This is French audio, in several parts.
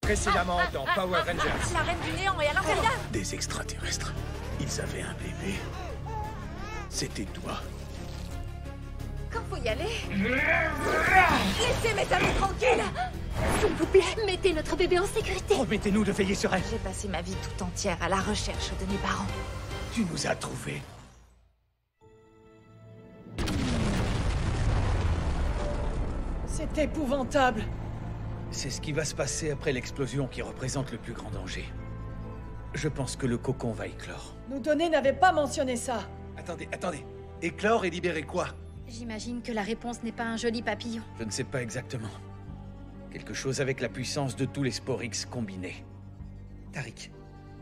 Précédemment dans Power Rangers. La reine du néant est à l'intérieur. Des extraterrestres. Ils avaient un bébé. C'était toi. Quand faut y aller... Laissez mes amis tranquilles. S'il vous plaît, mettez notre bébé en sécurité. Promettez-nous de veiller sur elle. J'ai passé ma vie tout entière à la recherche de mes parents. Tu nous as trouvés. C'est épouvantable. C'est ce qui va se passer après l'explosion qui représente le plus grand danger. Je pense que le cocon va éclore. Nos données n'avaient pas mentionné ça. Attendez. Éclore et libérer quoi? J'imagine que la réponse n'est pas un joli papillon. Je ne sais pas exactement. Quelque chose avec la puissance de tous les Sporix combinés. Tariq,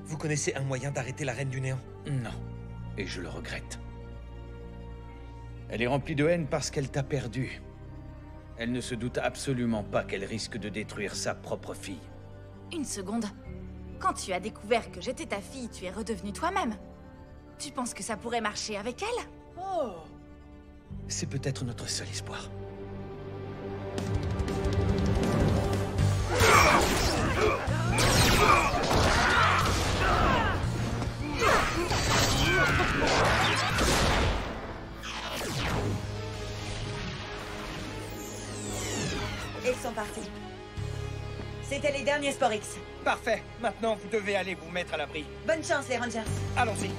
vous connaissez un moyen d'arrêter la Reine du Néant? Non. Et je le regrette. Elle est remplie de haine parce qu'elle t'a perdu. Elle ne se doute absolument pas qu'elle risque de détruire sa propre fille. Une seconde. Quand tu as découvert que j'étais ta fille, tu es redevenue toi-même. Tu penses que ça pourrait marcher avec elle? Oh. C'est peut-être notre seul espoir. Ils sont partis. C'était les derniers Sporix. Parfait. Maintenant, vous devez aller vous mettre à l'abri. Bonne chance, les Rangers. Allons-y.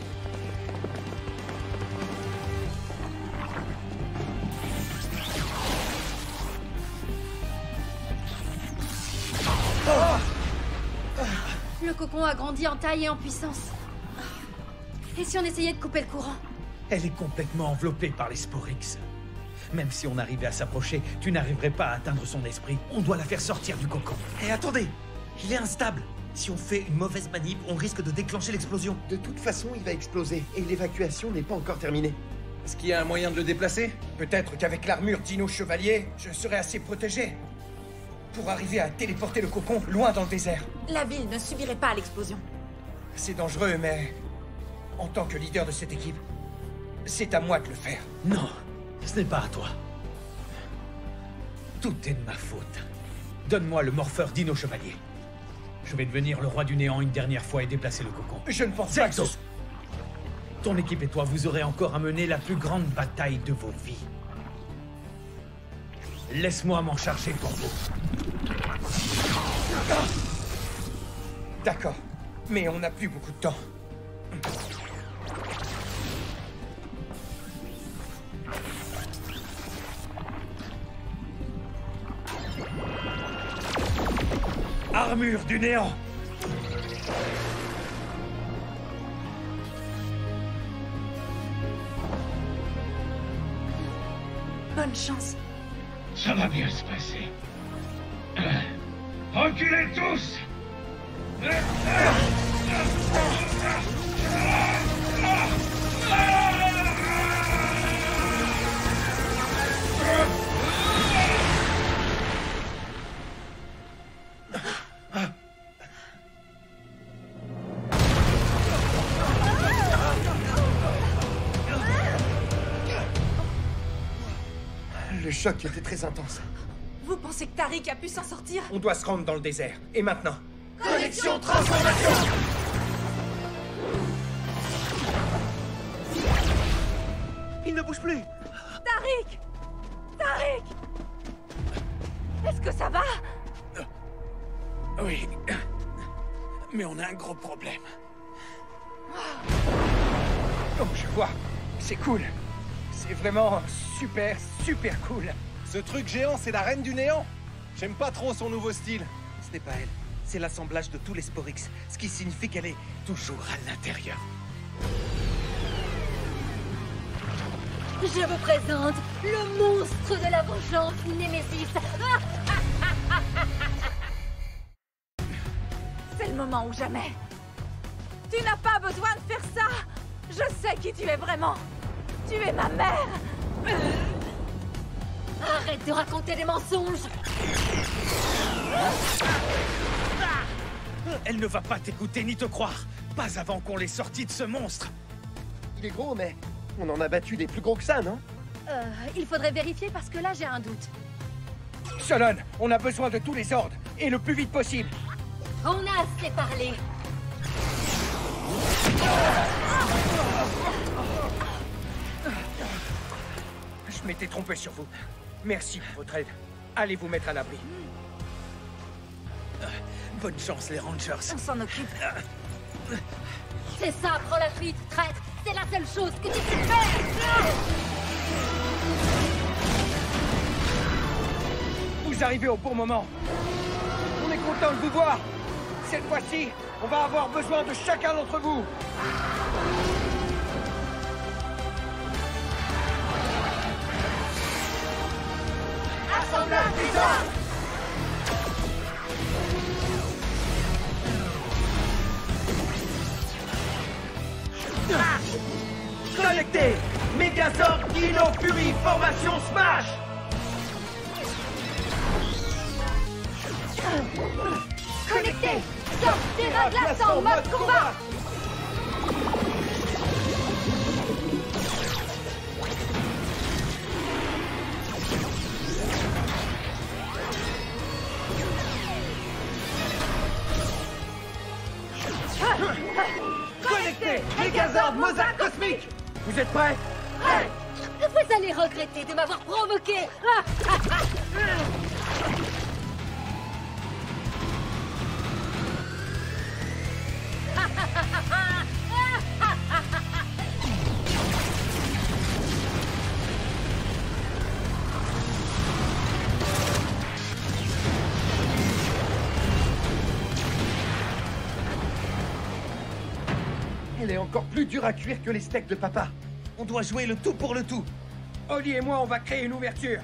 Le cocon a grandi en taille et en puissance. Et si on essayait de couper le courant? Elle est complètement enveloppée par les Sporix. Même si on arrivait à s'approcher, tu n'arriverais pas à atteindre son esprit. On doit la faire sortir du cocon. Hé, attendez! Il est instable! Si on fait une mauvaise manip, on risque de déclencher l'explosion. De toute façon, il va exploser, et l'évacuation n'est pas encore terminée. Est-ce qu'il y a un moyen de le déplacer? Peut-être qu'avec l'armure Dino Chevalier, je serai assez protégé pour arriver à téléporter le cocon loin dans le désert. La ville ne subirait pas l'explosion. C'est dangereux, mais en tant que leader de cette équipe, c'est à moi de le faire. Non, ce n'est pas à toi. Tout est de ma faute. Donne-moi le morpheur Dino Chevalier. Je vais devenir le roi du néant une dernière fois et déplacer le cocon. Je ne pense pas que Zexo! Ton équipe et toi, vous aurez encore à mener la plus grande bataille de vos vies. Laisse-moi m'en charger pour vous. D'accord, mais on n'a plus beaucoup de temps. Armure du néant! Bonne chance. Ça va bien se passer. Reculez tous! Le choc était très intense. Vous pensez que Tariq a pu s'en sortir? On doit se rendre dans le désert. Et maintenant? Connexion transformation! Il ne bouge plus! Tariq! Tariq! Est-ce que ça va? Oui. Mais on a un gros problème. Oh, je vois. C'est cool. C'est vraiment super, super cool. Ce truc géant, c'est la Reine du Néant! J'aime pas trop son nouveau style. Ce n'est pas elle. C'est l'assemblage de tous les Sporix, ce qui signifie qu'elle est Toujours à l'intérieur. Je vous présente le monstre de la vengeance, Némésis. C'est le moment ou jamais. Tu n'as pas besoin de faire ça. Je sais qui tu es vraiment. Tu es ma mère. Arrête de raconter des mensonges. Elle ne va pas t'écouter ni te croire. Pas avant qu'on l'ait sorti de ce monstre. Il est gros, mais on en a battu des plus gros que ça, non? Il faudrait vérifier parce que là j'ai un doute. Solon, on a besoin de tous les ordres. Et le plus vite possible. On a assez parlé. Je m'étais trompé sur vous. Merci pour votre aide. Allez vous mettre à l'abri. Bonne chance, les Rangers. On s'en occupe. C'est ça, prends la fuite, traître. C'est la seule chose que tu sais faire. Vous arrivez au bon moment. On est content de vous voir. Cette fois-ci, on va avoir besoin de chacun d'entre vous. Assemblage bizarre. Connecté. Megazord, Dino, Fury, formation Smash. Connecté. Sors terrain glaçant, mode combat. Connecté. Megazord, Mozart cosmique. Vous êtes prêts? Ouais. Vous allez regretter de m'avoir provoqué. Elle est encore plus dure à cuire que les steaks de papa. On doit jouer le tout pour le tout. Oli et moi, on va créer une ouverture.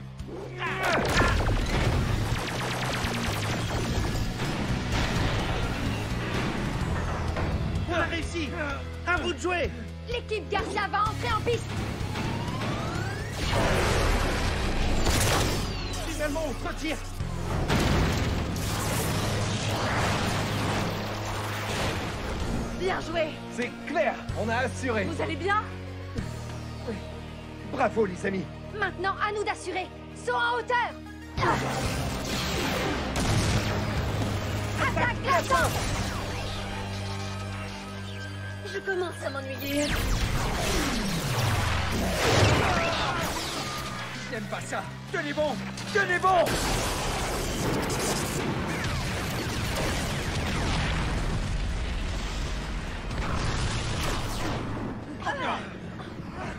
On a réussi. À vous de jouer. L'équipe Garcia va entrer en piste. Finalement, on se retire. Bien joué. C'est clair, on a assuré. Vous allez bien? Bravo les amis. Maintenant, à nous d'assurer. Saut en hauteur. Attaque glaçante. Je commence à m'ennuyer. J'aime pas ça. Tenez bon. Tenez bon.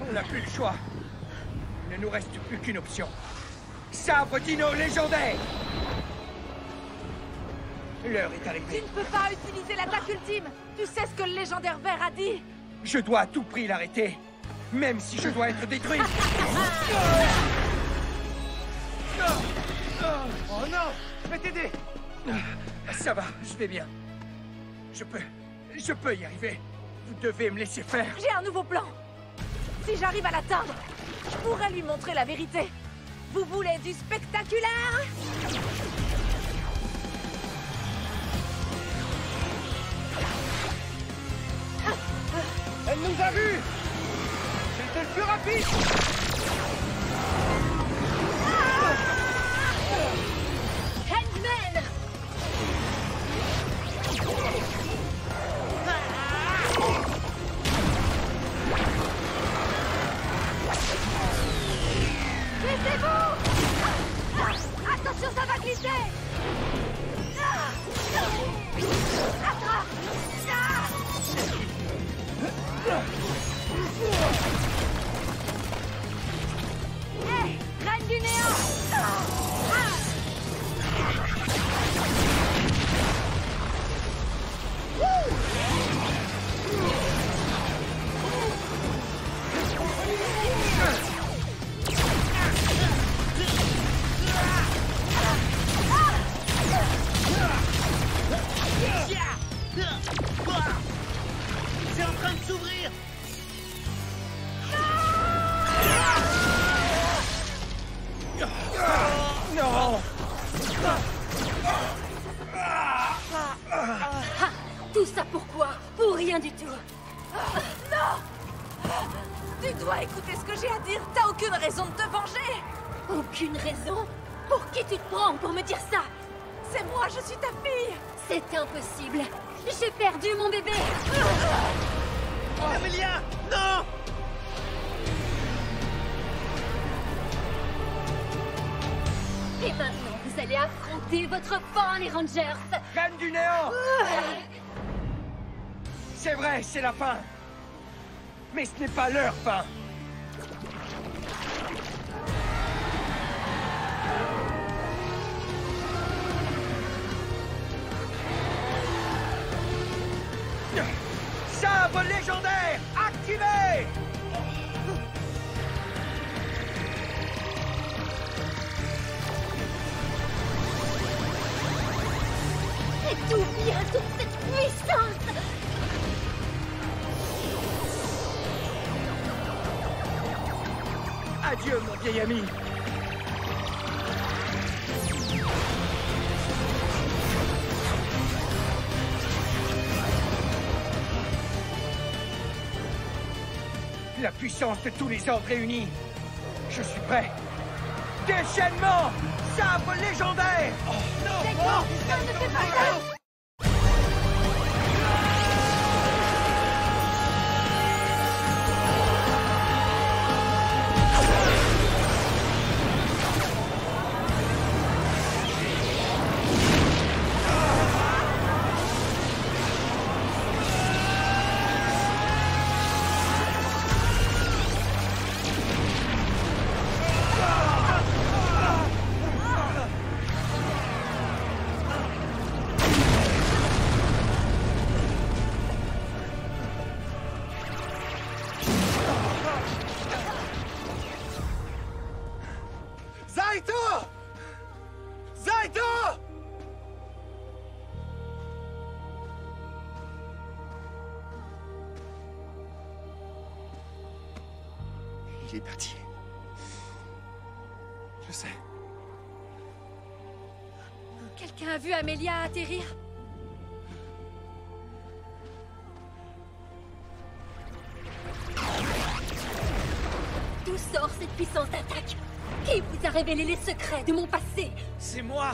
On n'a plus le choix. Il ne nous reste plus qu'une option. Sabre Dino légendaire. L'heure est Tu arrivée. ne peux pas utiliser l'attaque ultime. Tu sais ce que le légendaire vert a dit. Je dois à tout prix l'arrêter. Même si je dois être détruit. Oh non, je vais t'aider. Ça va, je vais bien. Je peux y arriver. Vous devez me laisser faire. J'ai un nouveau plan. Si j'arrive à l'atteindre, je pourrais lui montrer la vérité. Vous voulez du spectaculaire? Elle nous a vus. C'était le plus rapide. Handman. Laissez-vous. Attention, ça va glisser. Attrape. Hé, reine du néant. C'est en train de s'ouvrir. Non. Tout ça pourquoi? Pour rien du tout. Non! Tu dois écouter ce que j'ai à dire. T'as aucune raison de te venger. Aucune raison? Pour qui tu te prends pour me dire ça? C'est moi, je suis ta fille. C'est impossible. J'ai perdu mon bébé. Amelia, non! Et maintenant, vous allez affronter votre fin, les Rangers. Reine du néant! C'est vrai, c'est la fin. Mais ce n'est pas leur fin. Sabre légendaire, activé! Et d'où vient toute cette puissance? Adieu, mon vieil ami. La puissance de tous les ordres réunis. Je suis prêt. Déchaînement! Sabre légendaire! D'accord, ça ne fait pas ça. Zaito! Zaito! Il est parti. Je sais. Quelqu'un a vu Amelia atterrir? D'où sort cette puissance d'attaque? Qui vous a révélé les secrets de mon passé? C'est moi!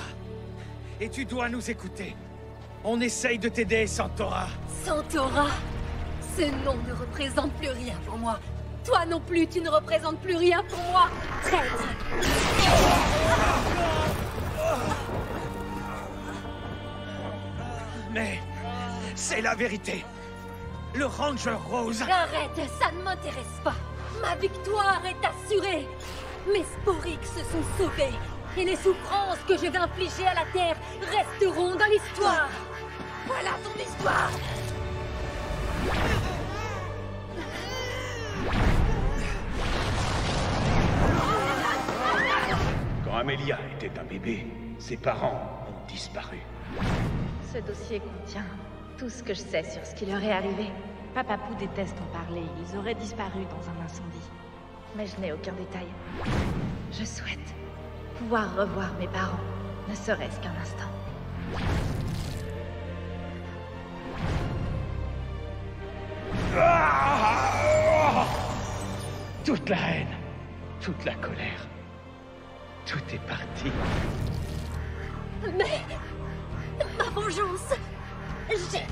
Et tu dois nous écouter. On essaye de t'aider, Santora. Santora? Ce nom ne représente plus rien pour moi. Toi non plus, tu ne représentes plus rien pour moi, traître! Mais c'est la vérité. Le Ranger Rose... Arrête, ça ne m'intéresse pas. Ma victoire est assurée. Mes Sporix se sont sauvés. Et les souffrances que je vais infliger à la Terre resteront dans l'histoire. Voilà ton histoire. Quand Amelia était un bébé, ses parents ont disparu. Ce dossier contient tout ce que je sais sur ce qui leur est arrivé. Papapou déteste en parler, ils auraient disparu dans un incendie. Mais je n'ai aucun détail. Je souhaite pouvoir revoir mes parents, ne serait-ce qu'un instant. Toute la haine, toute la colère, tout est parti. Mais... ma vengeance... j'ai...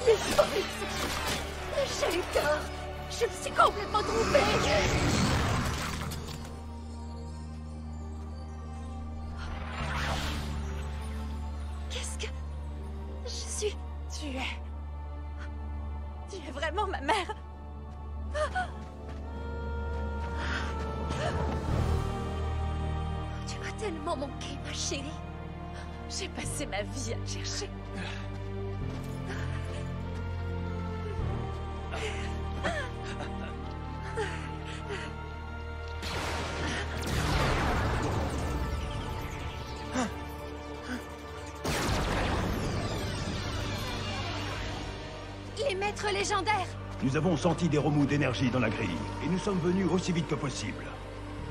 Les Sporix... j'ai eu tort. Je me suis complètement trompée. Qu'est-ce que... je suis... Tu es vraiment ma mère. Tu m'as tellement manqué, ma chérie. J'ai passé ma vie à te chercher. Les maîtres légendaires. Nous avons senti des remous d'énergie dans la grille, et nous sommes venus aussi vite que possible.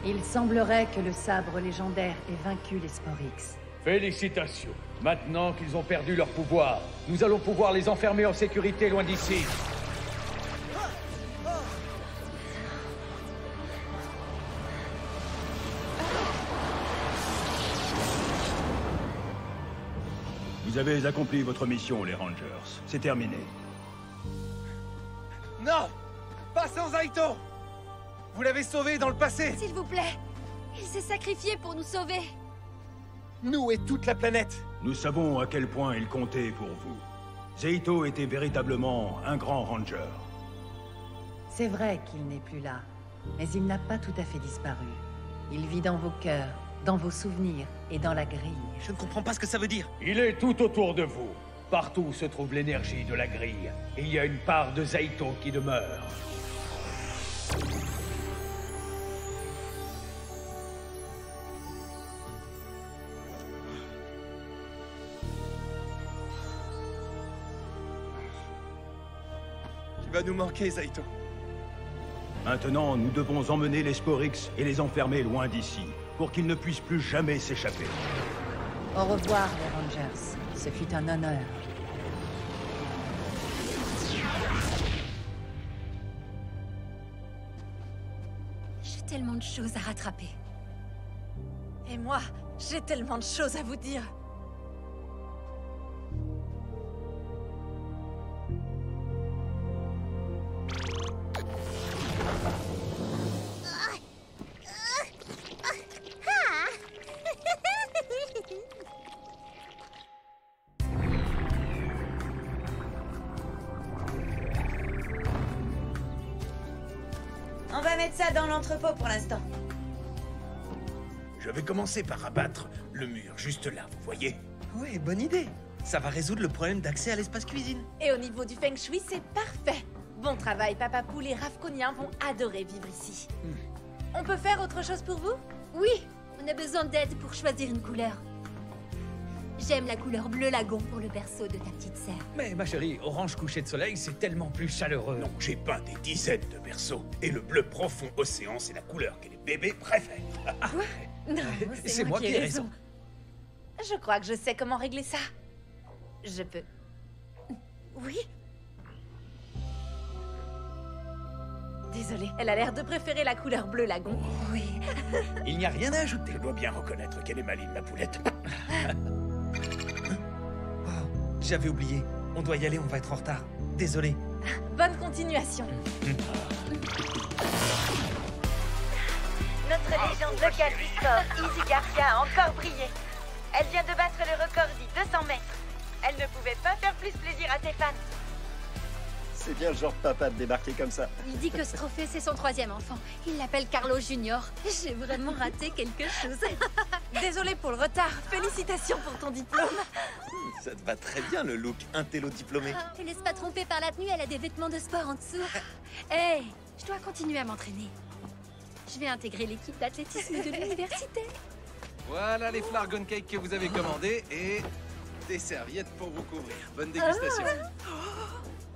Il semblerait que le sabre légendaire ait vaincu les Sporix. Félicitations. Maintenant qu'ils ont perdu leur pouvoir, nous allons pouvoir les enfermer en sécurité loin d'ici. Vous avez accompli votre mission, les Rangers. C'est terminé. Non! Pas sans Zaito! Vous l'avez sauvé dans le passé! S'il vous plaît, il s'est sacrifié pour nous sauver. Nous et toute la planète! Nous savons à quel point il comptait pour vous. Zaito était véritablement un grand Ranger. C'est vrai qu'il n'est plus là, mais il n'a pas tout à fait disparu. Il vit dans vos cœurs, dans vos souvenirs et dans la grille. Je ne comprends pas ce que ça veut dire. Il est tout autour de vous. Partout où se trouve l'énergie de la grille. Et il y a une part de Zaito qui demeure. Tu vas nous manquer, Zaito. Maintenant, nous devons emmener les Sporix et les enfermer loin d'ici, pour qu'ils ne puissent plus jamais s'échapper. Au revoir, les Rangers. Ce fut un honneur. J'ai tellement de choses à rattraper. Et moi, j'ai tellement de choses à vous dire. On va mettre ça dans l'entrepôt pour l'instant. Je vais commencer par abattre le mur juste là, vous voyez? Ouais, bonne idée. Ça va résoudre le problème d'accès à l'espace cuisine. Et au niveau du Feng Shui, c'est parfait. Bon travail, Papa Pou, les Ravkoniens vont adorer vivre ici. On peut faire autre chose pour vous? Oui, on a besoin d'aide pour choisir une couleur. J'aime la couleur bleu lagon pour le berceau de ta petite sœur. Mais ma chérie, orange couché de soleil, c'est tellement plus chaleureux. Non, j'ai peint des dizaines de berceaux. Et le bleu profond océan, c'est la couleur que les bébés préfèrent. Non, c'est moi qui ai raison. Je crois que je sais comment régler ça. Je peux... Oui? Désolée, elle a l'air de préférer la couleur bleu lagon. Oui. Il n'y a rien à ajouter. Je dois bien reconnaître qu'elle est maline, la poulette. J'avais oublié. On doit y aller, on va être en retard. Désolé. Bonne continuation. Notre légende locale du sport, Izzy Garcia, a encore brillé. Elle vient de battre le record du 200 mètres. Elle ne pouvait pas faire plus plaisir à ses fans. C'est bien le genre de papa de débarquer comme ça. Il dit que ce trophée, c'est son 3e enfant. Il l'appelle Carlo Junior. J'ai vraiment raté quelque chose. Désolée pour le retard. Félicitations pour ton diplôme. Ça te va très bien, le look intello diplômé. Ne laisse pas tromper par la tenue, elle a des vêtements de sport en dessous. Hey, je dois continuer à m'entraîner. Je vais intégrer l'équipe d'athlétisme de l'université. Voilà les flargon cakes que vous avez commandés et des serviettes pour vous couvrir. Bonne dégustation.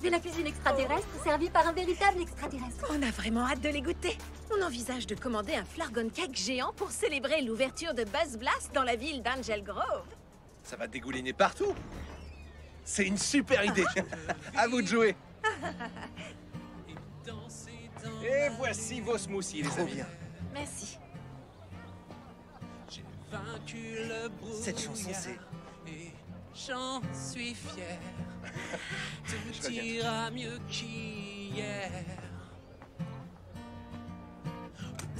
De la cuisine extraterrestre servie par un véritable extraterrestre. On a vraiment hâte de les goûter. On envisage de commander un flargon cake géant pour célébrer l'ouverture de Buzz Blast dans la ville d'Angel Grove. Ça va dégouliner partout. C'est une super idée. À vous de jouer. Et voici vos smoothies, les amis. Bien. Merci. Cette chanson, c'est... J'en suis fier. Tout ira mieux qu'hier.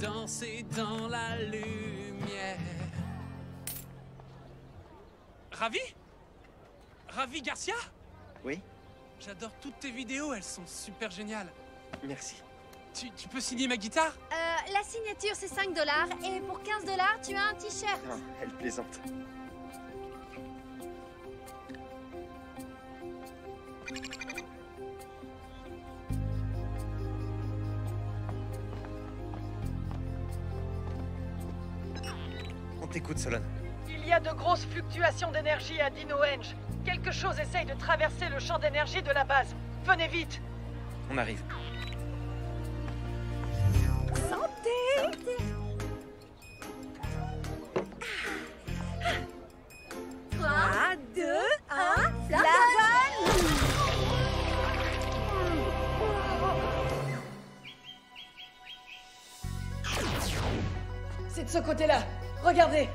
Danser dans la lumière. Ravi? Ravi Garcia? Oui? J'adore toutes tes vidéos, elles sont super géniales. Merci. Tu peux signer ma guitare? La signature, c'est 5 $. Et pour 15 $, tu as un t-shirt. Non, elle plaisante. On t'écoute, Solon. Il y a de grosses fluctuations d'énergie à Dino-Henge. Quelque chose essaye de traverser le champ d'énergie de la base. Venez vite. On arrive. Santé! 3, 2, 1, flargon! C'est de ce côté-là. Regardez.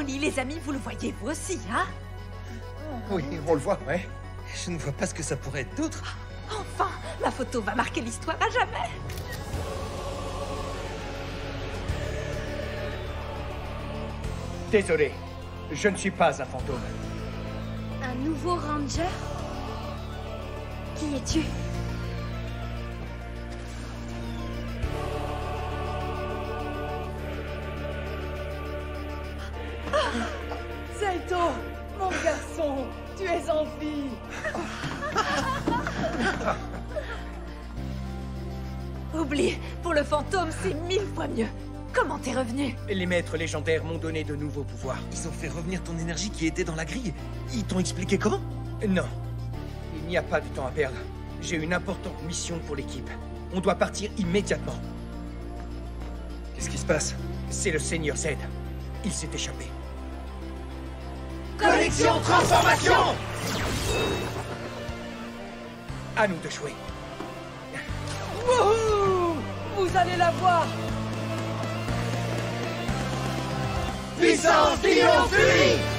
joli, les amis, vous le voyez vous aussi, hein? Oui, on le voit, ouais. Je ne vois pas ce que ça pourrait être d'autre. Enfin, ma photo va marquer l'histoire à jamais. Désolé, je ne suis pas un fantôme. Un nouveau ranger? Qui es-tu? Saito, mon garçon, tu es en vie. Oublie, pour le fantôme, c'est 1000 fois mieux. Comment t'es revenu? Les maîtres légendaires m'ont donné de nouveaux pouvoirs. Ils ont fait revenir ton énergie qui était dans la grille. Ils t'ont expliqué comment? Non. Il n'y a pas de temps à perdre. J'ai une importante mission pour l'équipe. On doit partir immédiatement. Qu'est-ce qui se passe? C'est le Seigneur Z. Il s'est échappé. Connexion transformation! À nous de jouer. Wouhou! Vous allez la voir! Puissance Dino Fury!